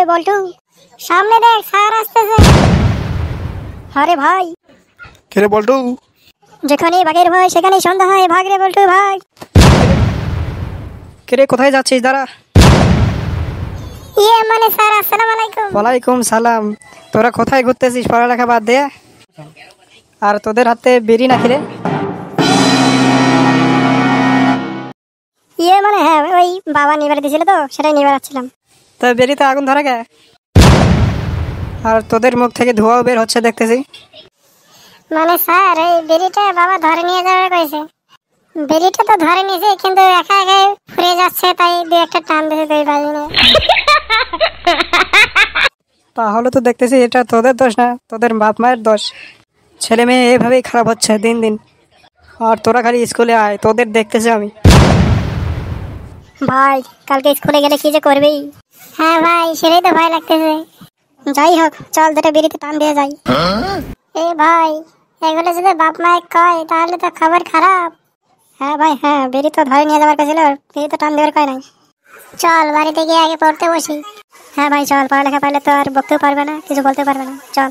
ওই বল্টু, সামনে দেখ স্যার আসতেছে। আরে ভাই, কে রে বল্টু? যেখানে বাঘের ভয় সেখানেই সন্ধ্যা হয়, ভাগ রে বল্টু ভাগ। কে রে, কোথায় যাচ্ছিস? দাঁড়া। মানে স্যার, আসসালামু আলাইকুম। ওয়ালাইকুম সালাম। তোরা কোথায় ঘুরতেছিস পড়ালেখা বাদ দিয়ে? আর তোদের হাতে বেরি না খেলে? মানে হ্যাঁ, ওই বাবা নিবার দিয়েছিল তো, সেটাই নিবার আসছিলাম। তা বেরিতে আগুন ধরে গে? আর তোদের মুখ থেকে ধোঁয়াও বের হচ্ছে দেখতেছি। মানে স্যার, এই বেরিটা বাবা ধরে নিয়ে যাওয়ার কইছে। বেরিটা তো ধরে নিয়েছে, কিন্তু একা একা ফুরে যাচ্ছে, তাই দু একটা টান দিয়েছে দুই বাজিনে। তাহলে তো দেখতেছি এটা তোদের দোষ না, তোদের বাপ মায়ের দোষ। ছেলে মেয়ে এভাবেই খারাপ হচ্ছে দিন দিন। আর তোরা খালি স্কুলে আয়, তোদের দেখতেছি আমি। ভাই, কালকে স্কুলে গেলে কি যে করবি? হ্যাঁ ভাই, সেটাই তো ভয় লাগতেছে। যাই হোক, চল দুটো বেরিতে টান দিয়ে যাই। এ ভাই, এগুলো যদি বাপ মায়ে কয় তাহলে তো খবর খারাপ। হ্যাঁ ভাই, হ্যাঁ, বেরি তো ধরে নিয়ে যাবার কাছিল, বেরি তো টান দেওয়ার কয় নাই। চল বাড়িতে গিয়ে আগে পড়তে বসি। হ্যাঁ ভাই চল, পড়ালেখা পারলে তো আর বকতেও পারবে না, কিছু বলতে পারবে না, চল।